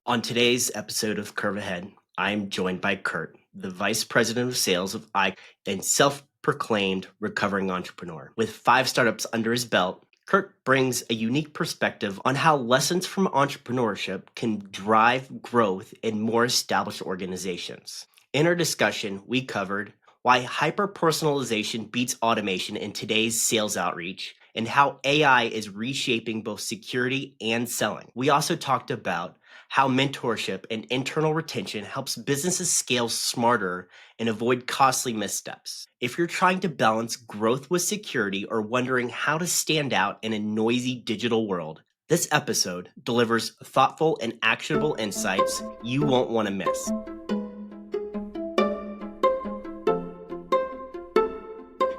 On today's episode of Curve Ahead, I'm joined by Kirk, the Vice President of Sales of iCorps and self-proclaimed recovering entrepreneur. With 5 startups under his belt, Kirk brings a unique perspective on how lessons from entrepreneurship can drive growth in more established organizations. In our discussion, we covered why hyper-personalization beats automation in today's sales outreach and how AI is reshaping both security and selling. We also talked about how mentorship and internal retention helps businesses scale smarter and avoid costly missteps. If you're trying to balance growth with security or wondering how to stand out in a noisy digital world, this episode delivers thoughtful and actionable insights you won't want to miss.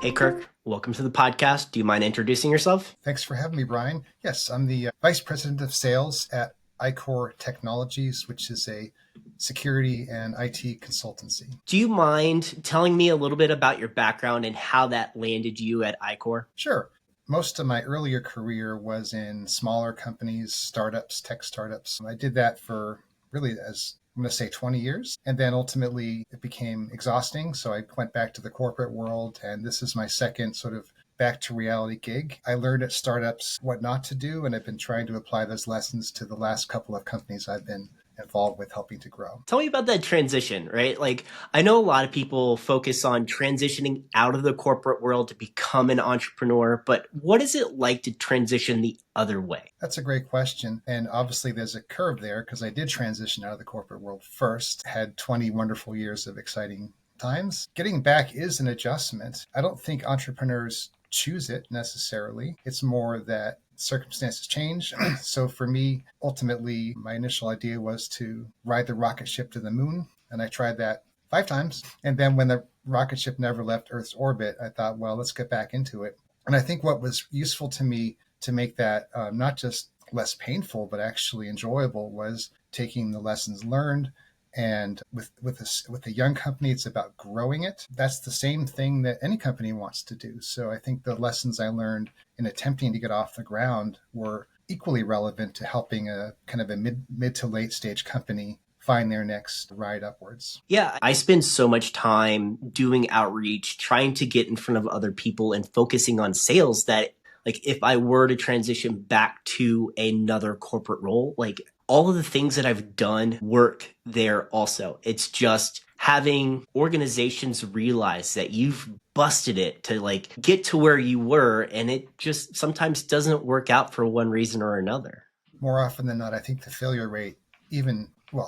Hey, Kirk, welcome to the podcast. Do you mind introducing yourself? Thanks for having me, Brian. Yes, I'm the Vice President of Sales at iCorps Technologies, which is a security and IT consultancy. Do you mind telling me a little bit about your background and how that landed you at iCorps? Sure. Most of my earlier career was in smaller companies, startups, tech startups. I did that for really, as I'm going to say, 20 years. And then ultimately it became exhausting. So I went back to the corporate world, and this is my second sort of back to reality gig. I learned at startups what not to do, and I've been trying to apply those lessons to the last couple of companies I've been involved with helping to grow. Tell me about that transition, right? Like, I know a lot of people focus on transitioning out of the corporate world to become an entrepreneur, but what is it like to transition the other way? That's a great question. And obviously there's a curve there because I did transition out of the corporate world first, had 20 wonderful years of exciting times. Getting back is an adjustment. I don't think entrepreneurs choose it necessarily. It's more that circumstances change. So for me, ultimately, my initial idea was to ride the rocket ship to the moon. And I tried that 5 times. And then when the rocket ship never left Earth's orbit, I thought, well, let's get back into it. And I think what was useful to me to make that not just less painful, but actually enjoyable was taking the lessons learned. And with a young company, it's about growing it. That's the same thing that any company wants to do. So I think the lessons I learned in attempting to get off the ground were equally relevant to helping a kind of a mid to late stage company find their next ride upwards. Yeah, I spend so much time doing outreach, trying to get in front of other people and focusing on sales that, like, if I were to transition back to another corporate role, like, all of the things that I've done work there also. It's just having organizations realize that you've busted it to like get to where you were, and it just sometimes doesn't work out for one reason or another. More often than not, I think the failure rate,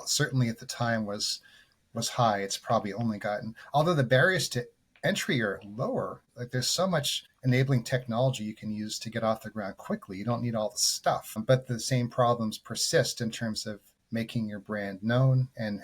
certainly at the time was high. It's probably only gotten, although the barriers to entry are lower. Like there's so much enabling technology you can use to get off the ground quickly. You don't need all the stuff, but the same problems persist in terms of making your brand known and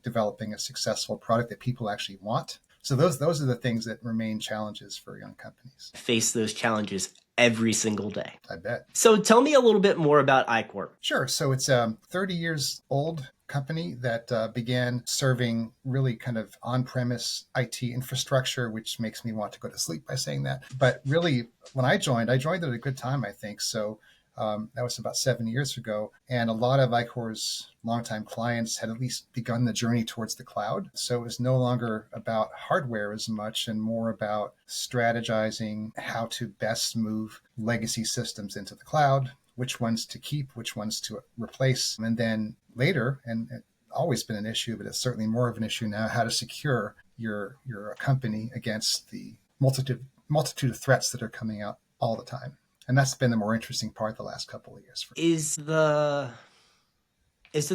developing a successful product that people actually want. So those are the things that remain challenges for young companies. Face those challenges every single day. I bet. So tell me a little bit more about iCorps. Sure. So it's 30 years old company that began serving really kind of on-premise IT infrastructure, which makes me want to go to sleep by saying that. But really, when I joined at a good time, I think. So that was about 7 years ago. And a lot of iCorps' longtime clients had at least begun the journey towards the cloud. So it was no longer about hardware as much and more about strategizing how to best move legacy systems into the cloud, which ones to keep, which ones to replace. And then later, and it's always been an issue, but it's certainly more of an issue now, how to secure your company against the multitude of threats that are coming out all the time. And that's been the more interesting part the last couple of years. Is the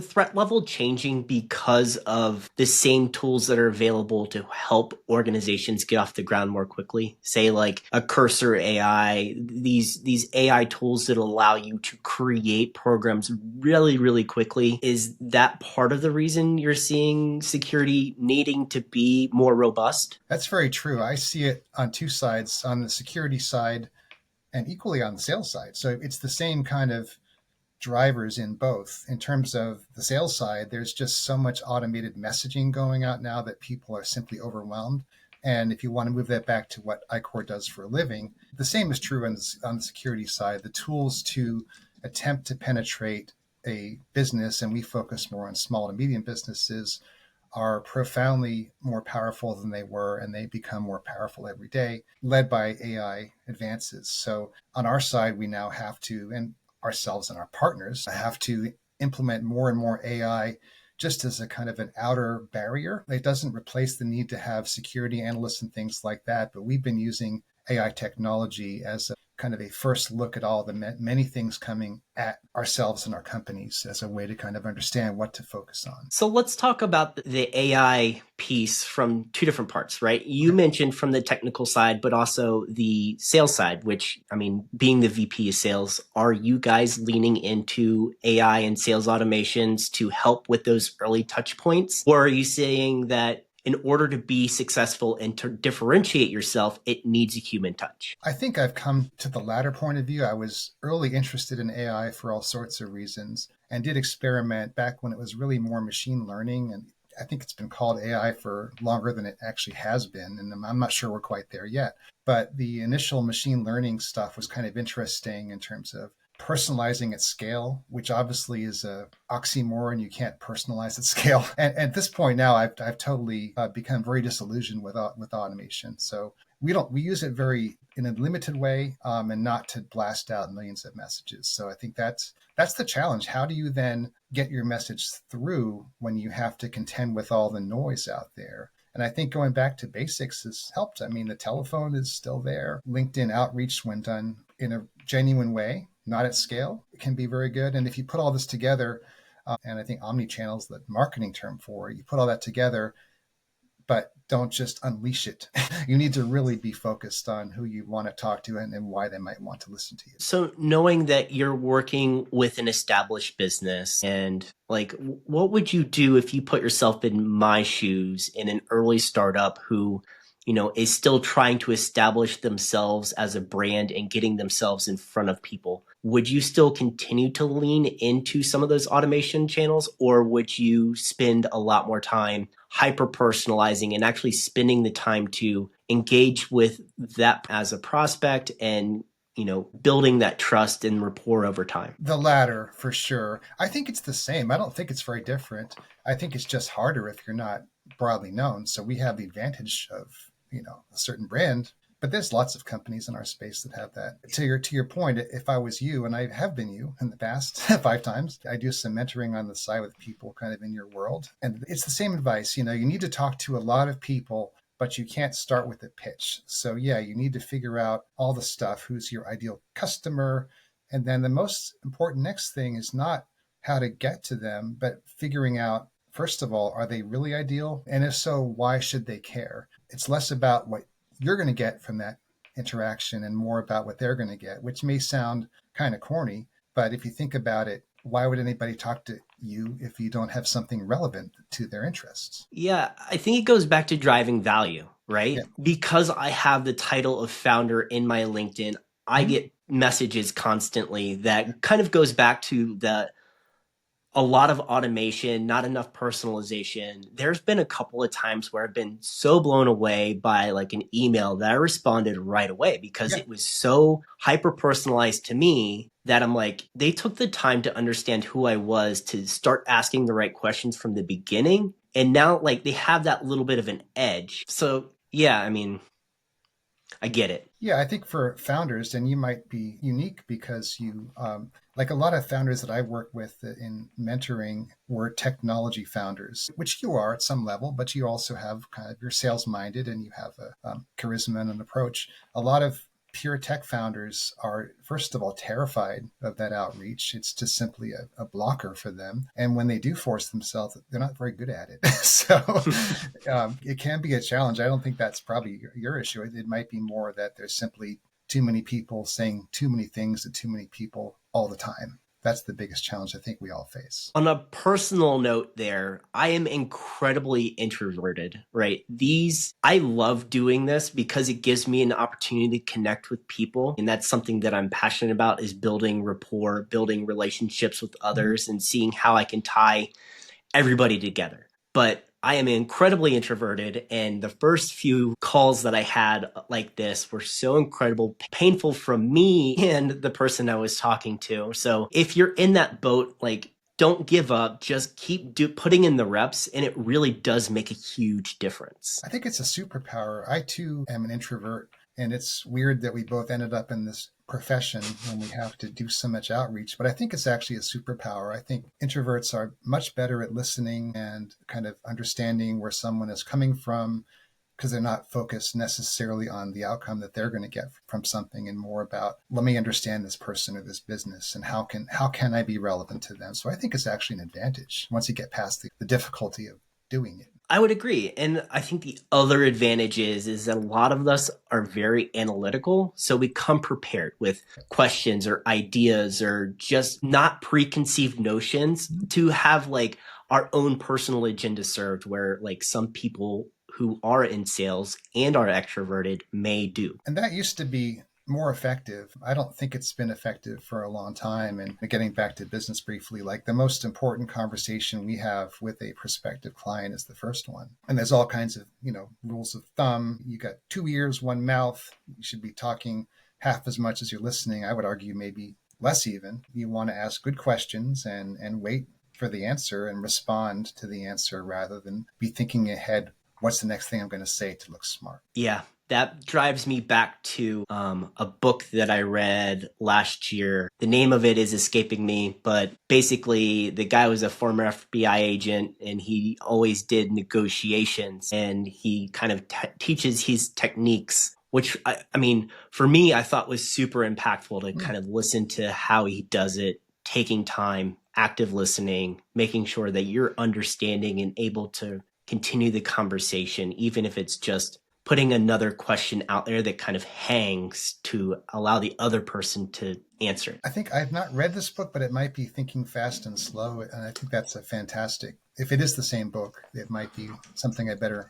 threat level changing because of the same tools that are available to help organizations get off the ground more quickly? Say like a Cursor AI, these AI tools that allow you to create programs really, really quickly. Is that part of the reason you're seeing security needing to be more robust? That's very true. I see it on 2 sides, on the security side and equally on the sales side. So it's the same kind of drivers in both. In terms of the sales side, there's just so much automated messaging going out now that people are simply overwhelmed. And if you want to move that back to what iCorps does for a living, the same is true on the security side. The tools to attempt to penetrate a business, and we focus more on small to medium businesses, are profoundly more powerful than they were, and they become more powerful every day, led by AI advances. So on our side, we now have to, and ourselves and our partners have to implement more and more AI just as a kind of an outer barrier. It doesn't replace the need to have security analysts and things like that, but we've been using AI technology as a kind of a first look at all the many things coming at ourselves and our companies as a way to kind of understand what to focus on. So let's talk about the AI piece from two different parts, right? You mentioned from the technical side, but also the sales side, which, I mean, being the VP of sales, are you guys leaning into AI and sales automations to help with those early touch points? Or are you saying that in order to be successful and to differentiate yourself, it needs a human touch? I think I've come to the latter point of view. I was early interested in AI for all sorts of reasons and did experiment back when it was really more machine learning. And I think it's been called AI for longer than it actually has been. And I'm not sure we're quite there yet. But the initial machine learning stuff was kind of interesting in terms of personalizing at scale, which obviously is a oxymoron. You can't personalize at scale. And at this point now, I've totally become very disillusioned with automation. So we use it very in a limited way, and not to blast out millions of messages. So I think that's the challenge. How do you then get your message through when you have to contend with all the noise out there? And I think going back to basics has helped. I mean, the telephone is still there. LinkedIn outreach, when done in a genuine way, not at scale, it can be very good. And if you put all this together, and I think omni-channel is the marketing term for it, you put all that together, but don't just unleash it. You need to really be focused on who you want to talk to and why they might want to listen to you. So knowing that you're working with an established business, and like, what would you do if you put yourself in my shoes in an early startup who, is still trying to establish themselves as a brand and getting themselves in front of people? Would you still continue to lean into some of those automation channels, or would you spend a lot more time hyper-personalizing and actually spending the time to engage with that as a prospect and building that trust and rapport over time? The latter, for sure. I think it's the same. I don't think it's very different. I think it's just harder if you're not broadly known. So we have the advantage of, a certain brand, but there's lots of companies in our space that have that. To your point, if I was you, and I have been you in the past 5 times, I do some mentoring on the side with people kind of in your world. And it's the same advice. You need to talk to a lot of people, but you can't start with a pitch. So yeah, you need to figure out all the stuff. Who's your ideal customer? And then the most important next thing is not how to get to them, but figuring out, first of all, are they really ideal? And if so, why should they care? It's less about what you're going to get from that interaction and more about what they're going to get, which may sound kind of corny, but if you think about it, why would anybody talk to you if you don't have something relevant to their interests? Yeah, I think it goes back to driving value, right? Yeah. Because I have the title of founder in my LinkedIn, I get messages constantly that kind of goes back to a lot of automation, not enough personalization. There's been a couple of times where I've been so blown away by like an email that I responded right away because it was so hyper personalized to me that I'm like, they took the time to understand who I was, to start asking the right questions from the beginning. And now like they have that little bit of an edge. So yeah, I mean, I get it. Yeah, I think for founders, and you might be unique because you, like a lot of founders that I work with in mentoring were technology founders, which you are at some level, but you also have kind of, you're sales minded and you have a charisma and an approach. A lot of pure tech founders are, first of all, terrified of that outreach. It's just simply a blocker for them. And when they do force themselves, they're not very good at it. So it can be a challenge. I don't think that's probably your issue. It might be more that there's simply too many people saying too many things to too many people all the time. That's the biggest challenge I think we all face. On a personal note there, I am incredibly introverted, right? I love doing this because it gives me an opportunity to connect with people. And that's something that I'm passionate about, is building rapport, building relationships with others and seeing how I can tie everybody together. But I am incredibly introverted, and the first few calls that I had like this were so incredible, painful from me and the person I was talking to. So if you're in that boat, like don't give up, just keep putting in the reps, and it really does make a huge difference. I think it's a superpower. I too am an introvert, and it's weird that we both ended up in this profession when we have to do so much outreach, but I think it's actually a superpower. I think introverts are much better at listening and kind of understanding where someone is coming from, because they're not focused necessarily on the outcome that they're going to get from something, and more about, let me understand this person or this business and how can I be relevant to them. So I think it's actually an advantage once you get past the difficulty of doing it. I would agree. And I think the other advantage is that a lot of us are very analytical. So we come prepared with questions or ideas or just not preconceived notions to have like our own personal agenda served, where like some people who are in sales and are extroverted may do. And that used to be more effective. I don't think it's been effective for a long time. And getting back to business briefly, like the most important conversation we have with a prospective client is the first one. And there's all kinds of, rules of thumb. You got 2 ears, 1 mouth. You should be talking half as much as you're listening. I would argue maybe less even. You want to ask good questions and wait for the answer and respond to the answer rather than be thinking ahead, what's the next thing I'm going to say to look smart? Yeah, that drives me back to a book that I read last year. The name of it is escaping me, but basically the guy was a former FBI agent and he always did negotiations, and he kind of teaches his techniques, which I mean, for me, I thought was super impactful to kind of listen to how he does it, taking time, active listening, making sure that you're understanding and able to continue the conversation, even if it's just putting another question out there that kind of hangs to allow the other person to answer it. I think I've not read this book, but it might be Thinking Fast and Slow. And I think that's a fantastic, if it is the same book, it might be something I better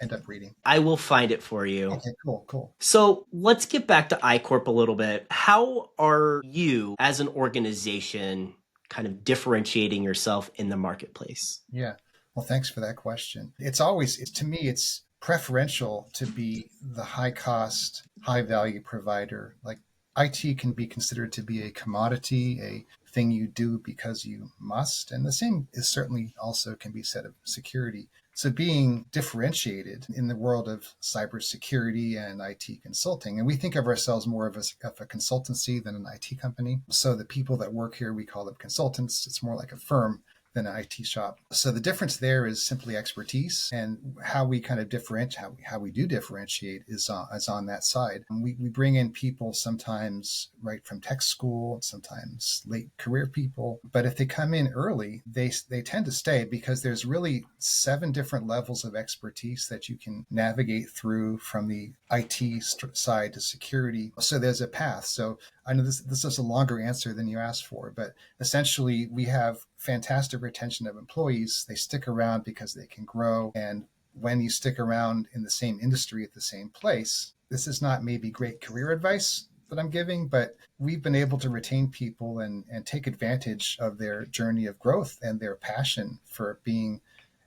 end up reading. I will find it for you. Okay, cool. So let's get back to iCorp a little bit. How are you as an organization kind of differentiating yourself in the marketplace? Yeah. Well, thanks for that question. To me, it's preferential to be the high cost, high value provider. Like IT can be considered to be a commodity, a thing you do because you must. And the same is certainly also can be said of security. So being differentiated in the world of cybersecurity and IT consulting, and we think of ourselves more of a consultancy than an IT company. So the people that work here, we call them consultants. It's more like a firm than an IT shop. So the difference there is simply expertise, and how we kind of differentiate, how we do differentiate is on that side. And we bring in people sometimes right from tech school, sometimes late career people. But if they come in early, they tend to stay because there's really 7 different levels of expertise that you can navigate through from the IT side to security. So there's a path. So I know this is a longer answer than you asked for, but essentially we have fantastic retention of employees. They stick around because they can grow. And when you stick around in the same industry at the same place, this is not maybe great career advice that I'm giving, but we've been able to retain people and take advantage of their journey of growth and their passion for being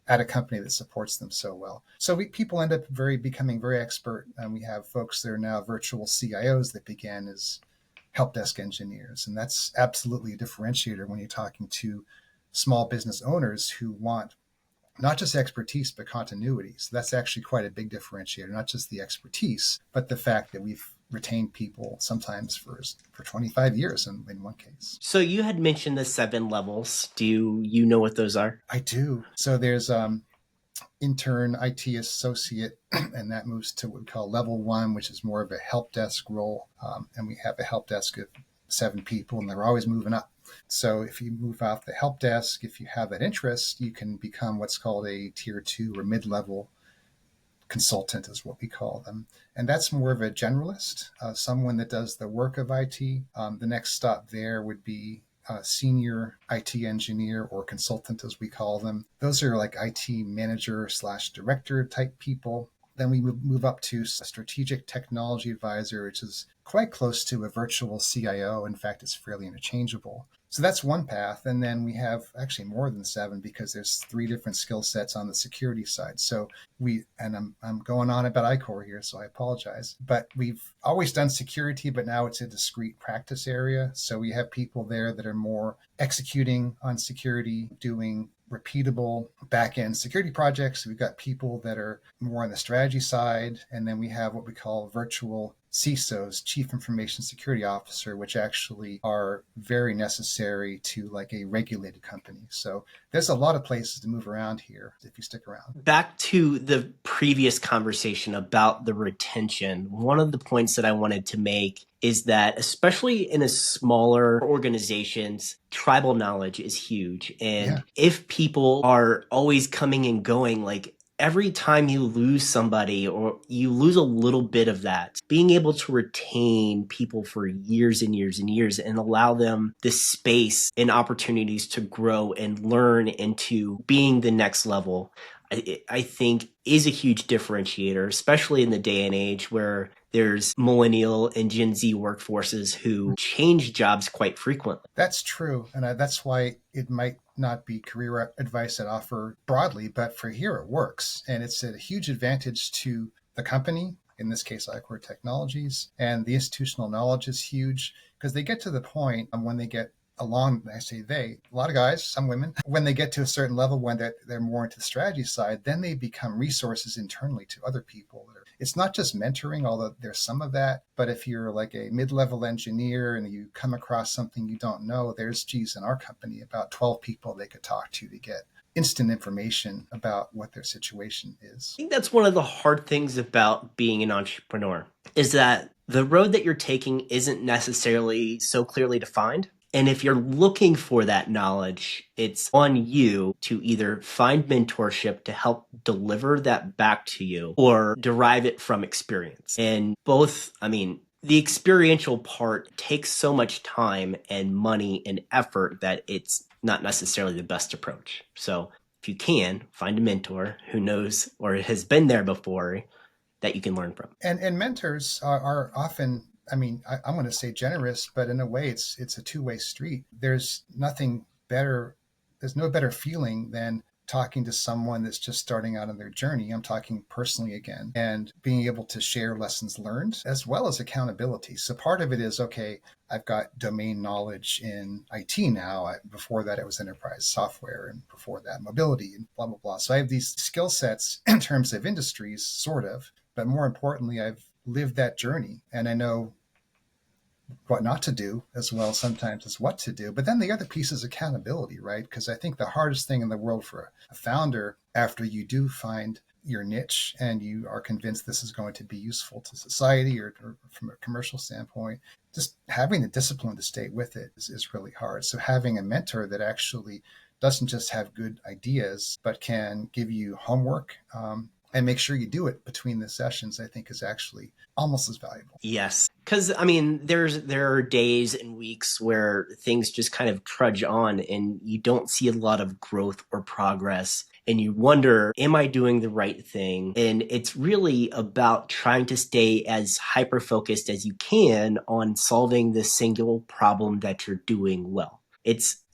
at a company that supports them so well. So people end up becoming very expert. And we have folks that are now virtual CIOs that began as help desk engineers. And that's absolutely a differentiator when you're talking to small business owners who want not just expertise, but continuity. So that's actually quite a big differentiator, not just the expertise, but the fact that we've retained people sometimes for 25 years in one case. So you had mentioned the 7 levels. Do you know what those are? I do. So there's intern, IT associate, and that moves to what we call level 1, which is more of a help desk role. And we have a help desk of 7 people, and they're always moving up. So if you move off the help desk, if you have that interest, you can become what's called a tier 2 or mid-level consultant is what we call them. And that's more of a generalist, someone that does the work of IT. The next stop there would be senior IT engineer or consultant, as we call them. Those are like IT manager / director type people. Then we move up to a strategic technology advisor, which is quite close to a virtual CIO. In fact, it's fairly interchangeable. So that's one path. And then we have actually more than 7 because there's 3 different skill sets on the security side. So I'm going on about iCorps here, so I apologize. But we've always done security, but now it's a discrete practice area. So we have people there that are more executing on security, doing repeatable back-end security projects. We've got people that are more on the strategy side, and then we have what we call virtual CISOs, Chief Information Security Officer, which actually are very necessary to like a regulated company. So there's a lot of places to move around here if you stick around. Back to the previous conversation about the retention, one of the points that I wanted to make is that especially in a smaller organizations, tribal knowledge is huge. And if people are always coming and going, like every time you lose somebody or you lose a little bit of that, being able to retain people for years and years and years and allow them the space and opportunities to grow and learn into being the next level, I think is a huge differentiator, especially in the day and age where there's millennial and Gen Z workforces who change jobs quite frequently. That's true. And that's why it might not be career advice that I offer broadly, but for here it works. And it's a huge advantage to the company, in this case, iCorps Technologies, and the institutional knowledge is huge because they get to the point when they get along, I say they, a lot of guys, some women, when they get to a certain level, when they're more into the strategy side, then they become resources internally to other people. It's not just mentoring, although there's some of that, but if you're like a mid-level engineer and you come across something you don't know, there's, in our company, about 12 people they could talk to get instant information about what their situation is. I think that's one of the hard things about being an entrepreneur is that the road that you're taking isn't necessarily so clearly defined. And if you're looking for that knowledge, it's on you to either find mentorship to help deliver that back to you or derive it from experience. And both, the experiential part takes so much time and money and effort that it's not necessarily the best approach. So if you can, find a mentor who knows or has been there before that you can learn from. And mentors are often, I'm going to say generous, but in a way it's a two-way street. There's nothing better. There's no better feeling than talking to someone that's just starting out on their journey. I'm talking personally again, and being able to share lessons learned as well as accountability. So part of it is, okay, I've got domain knowledge in IT now. Before that, it was enterprise software, and before that, mobility and blah, blah, blah. So I have these skill sets in terms of industries, sort of, but more importantly, I've lived that journey and I know what not to do as well sometimes as what to do. But then the other piece is accountability, right? Because I think the hardest thing in the world for a founder, after you do find your niche and you are convinced this is going to be useful to society or from a commercial standpoint, just having the discipline to stay with it is really hard. So having a mentor that actually doesn't just have good ideas, but can give you homework, and make sure you do it between the sessions, I think is actually almost as valuable. Yes. Because, there are days and weeks where things just kind of trudge on and you don't see a lot of growth or progress. And you wonder, am I doing the right thing? And it's really about trying to stay as hyper-focused as you can on solving the single problem that you're doing well.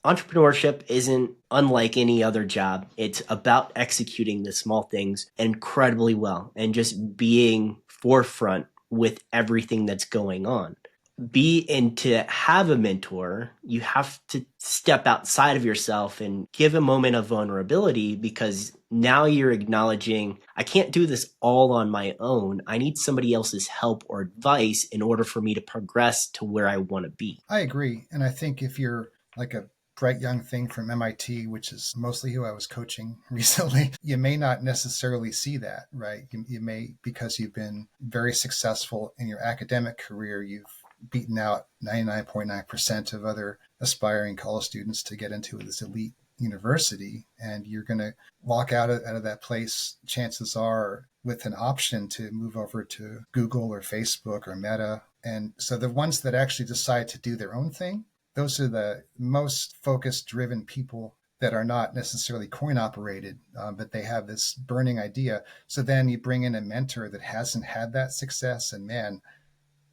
Entrepreneurship isn't unlike any other job. It's about executing the small things incredibly well and just being forefront with everything that's going on. And to have a mentor, you have to step outside of yourself and give a moment of vulnerability because now you're acknowledging, I can't do this all on my own. I need somebody else's help or advice in order for me to progress to where I want to be. I agree. And I think if you're like a bright young thing from MIT, which is mostly who I was coaching recently, you may not necessarily see that, right? You may, because you've been very successful in your academic career, you've beaten out 99.9% of other aspiring college students to get into this elite university. And you're going to walk out of that place, chances are, with an option to move over to Google or Facebook or Meta. And so the ones that actually decide to do their own thing, those are the most focused, driven people that are not necessarily coin operated, but they have this burning idea. So then you bring in a mentor that hasn't had that success, and man,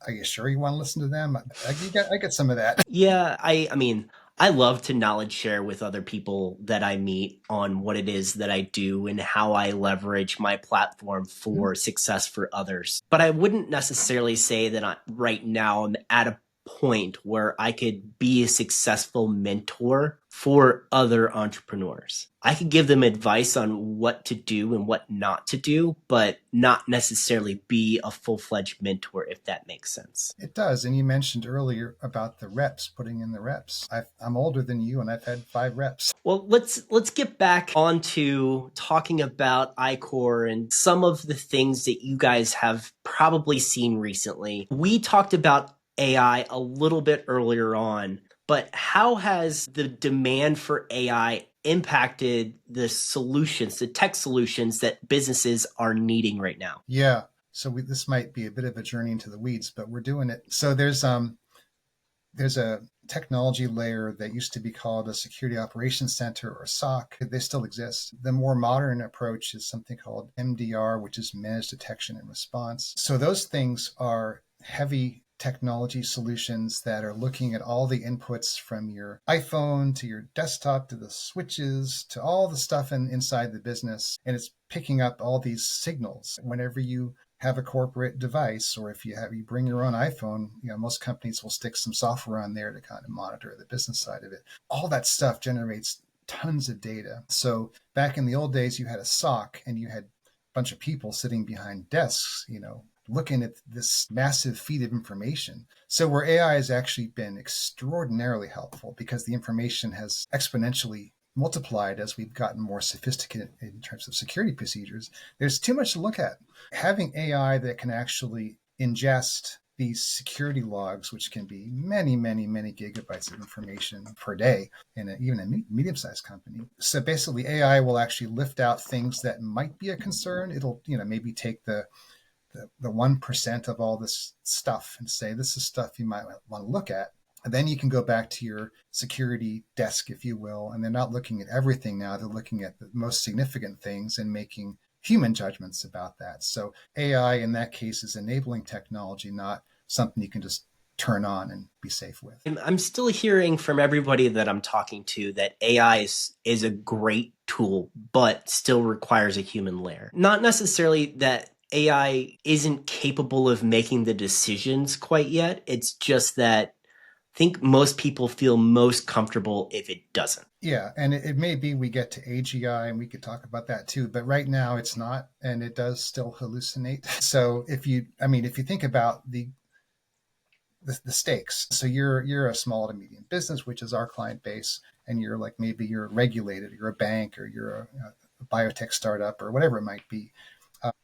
are you sure you want to listen to them? I get some of that. Yeah, I mean, I love to knowledge share with other people that I meet on what it is that I do and how I leverage my platform for success for others. But I wouldn't necessarily say that right now I'm at a point where I could be a successful mentor for other entrepreneurs. I could give them advice on what to do and what not to do, but not necessarily be a full-fledged mentor, if that makes sense. It does. And you mentioned earlier about the reps, putting in the reps. I'm older than you, and I've had 5 reps. Well, let's get back onto talking about iCorps and some of the things that you guys have probably seen recently. We talked about AI a little bit earlier on, but how has the demand for AI impacted the solutions, the tech solutions that businesses are needing right now? Yeah. So this might be a bit of a journey into the weeds, but we're doing it. So there's a technology layer that used to be called a security operations center or SOC. They still exist. The more modern approach is something called MDR, which is managed detection and response. So those things are heavy technology solutions that are looking at all the inputs from your iPhone to your desktop to the switches to all the stuff inside the business. And it's picking up all these signals. Whenever you have a corporate device, or if you bring your own iPhone, most companies will stick some software on there to kind of monitor the business side of it. All that stuff generates tons of data. So back in the old days, you had a SOC and you had a bunch of people sitting behind desks, looking at this massive feed of information. So where AI has actually been extraordinarily helpful because the information has exponentially multiplied as we've gotten more sophisticated in terms of security procedures. There's too much to look at. Having AI that can actually ingest these security logs, which can be many, many, many gigabytes of information per day in even a medium-sized company. So basically, AI will actually lift out things that might be a concern. It'll, maybe take the 1% of all this stuff and say, this is stuff you might want to look at. And then you can go back to your security desk, if you will, and they're not looking at everything now. They're looking at the most significant things and making human judgments about that. So AI in that case is enabling technology, not something you can just turn on and be safe with. I'm still hearing from everybody that I'm talking to that AI is a great tool, but still requires a human layer. Not necessarily that AI isn't capable of making the decisions quite yet. It's just that I think most people feel most comfortable if it doesn't. Yeah, and it may be we get to AGI and we could talk about that too, but right now it's not, and it does still hallucinate. So if you think about the stakes, so you're a small to medium business, which is our client base, and you're like maybe you're regulated, you're a bank, or you're a biotech startup, or whatever it might be.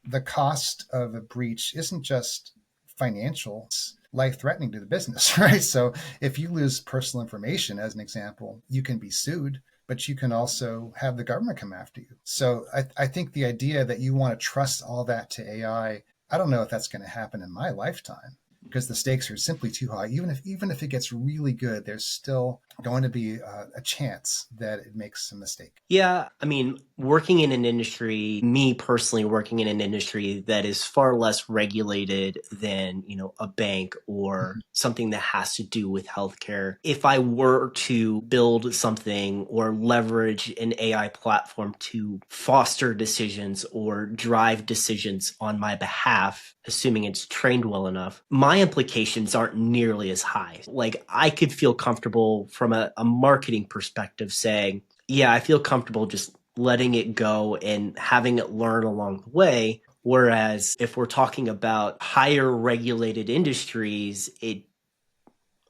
The cost of a breach isn't just financial, it's life-threatening to the business, right? So if you lose personal information, as an example, you can be sued, but you can also have the government come after you. So I think the idea that you want to trust all that to AI, I don't know if that's going to happen in my lifetime, because the stakes are simply too high. Even if it gets really good, there's still going to be a chance that it makes a mistake. Yeah, I mean, working in an industry, me personally working in an industry that is far less regulated than, a bank or something that has to do with healthcare. If I were to build something or leverage an AI platform to foster decisions or drive decisions on my behalf, assuming it's trained well enough, my implications aren't nearly as high. Like, I could feel comfortable from a marketing perspective saying, yeah, I feel comfortable just letting it go and having it learn along the way. Whereas if we're talking about higher regulated industries, it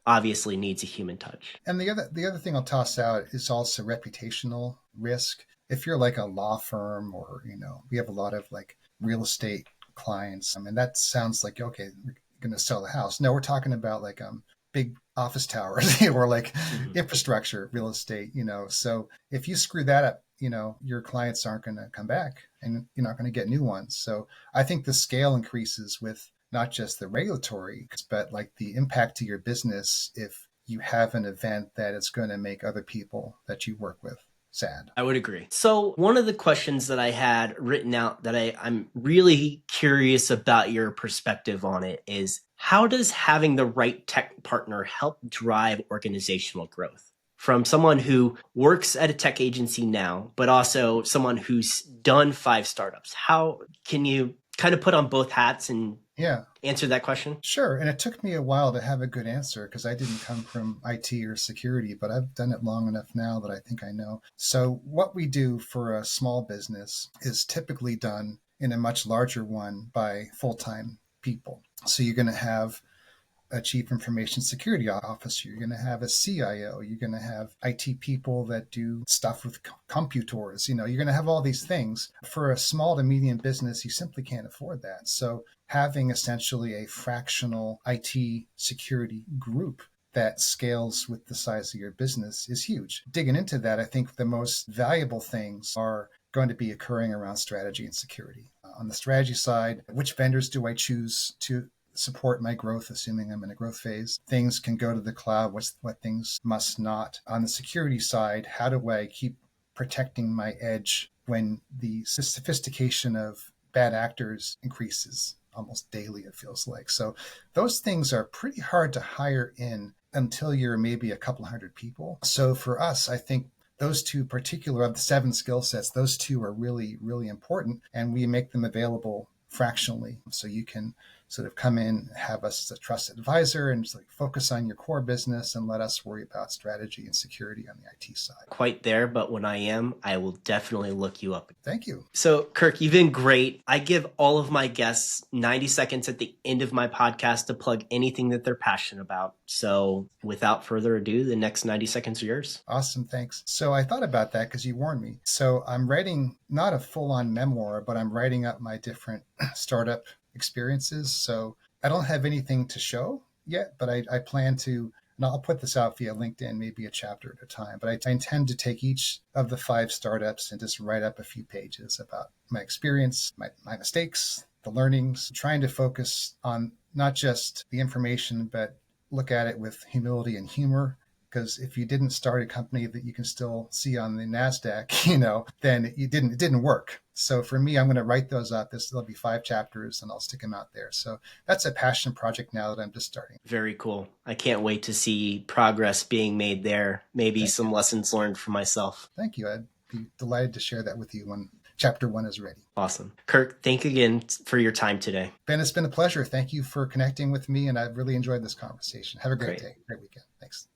obviously needs a human touch. And the other thing I'll toss out is also reputational risk. If you're like a law firm, or we have a lot of like real estate clients. I mean, that sounds like, okay, we're going to sell the house. No, we're talking about like big office towers or like infrastructure, real estate, So if you screw that up, your clients aren't going to come back and you're not going to get new ones. So I think the scale increases with not just the regulatory, but like the impact to your business if you have an event that is going to make other people that you work with sad. I would agree. So one of the questions that I had written out that I'm really curious about your perspective on it is, how does having the right tech partner help drive organizational growth? From someone who works at a tech agency now, but also someone who's done 5 startups, how can you kind of put on both hats and Yeah, answer that question? sure. And it took me a while to have a good answer because I didn't come from IT or security, but I've done it long enough now that I think I know. So, what we do for a small business is typically done in a much larger one by full time people. So, you're going to have a chief information security officer, you're going to have a CIO, you're going to have IT people that do stuff with computers, you're going to have all these things. For a small to medium business, you simply can't afford that. So having essentially a fractional IT security group that scales with the size of your business is huge. Digging into that, I think the most valuable things are going to be occurring around strategy and security. On the strategy side, which vendors do I choose to support my growth, assuming I'm in a growth phase? Things can go to the cloud. What things must not? On the security side, how do I keep protecting my edge when the sophistication of bad actors increases almost daily, it feels like? So those things are pretty hard to hire in until you're maybe a couple hundred people. So for us, I think those two particular of the 7 skill sets, those two are really, really important, and we make them available fractionally. So you can sort of come in, have us as a trusted advisor, and just like focus on your core business and let us worry about strategy and security on the IT side. Quite there, but when I am, I will definitely look you up. Thank you. So, Kirk, you've been great. I give all of my guests 90 seconds at the end of my podcast to plug anything that they're passionate about. So, without further ado, the next 90 seconds are yours. Awesome. Thanks. So I thought about that because you warned me. So I'm writing not a full-on memoir, but I'm writing up my different startup experiences. So I don't have anything to show yet, but I plan to, and I'll put this out via LinkedIn, maybe a chapter at a time. But I intend to take each of the 5 startups and just write up a few pages about my experience, my mistakes, the learnings, trying to focus on not just the information, but look at it with humility and humor. Because if you didn't start a company that you can still see on the NASDAQ, then it didn't work. So for me, I'm going to write those up. There'll be 5 chapters and I'll stick them out there. So that's a passion project now that I'm just starting. Very cool. I can't wait to see progress being made there. Maybe Thank some you. lessons learned for myself. Thank you. I'd be delighted to share that with you when chapter 1 is ready. Awesome. Kirk, thank you again for your time today. Ben, it's been a pleasure. Thank you for connecting with me, and I've really enjoyed this conversation. Have a great day. Great weekend. Thanks.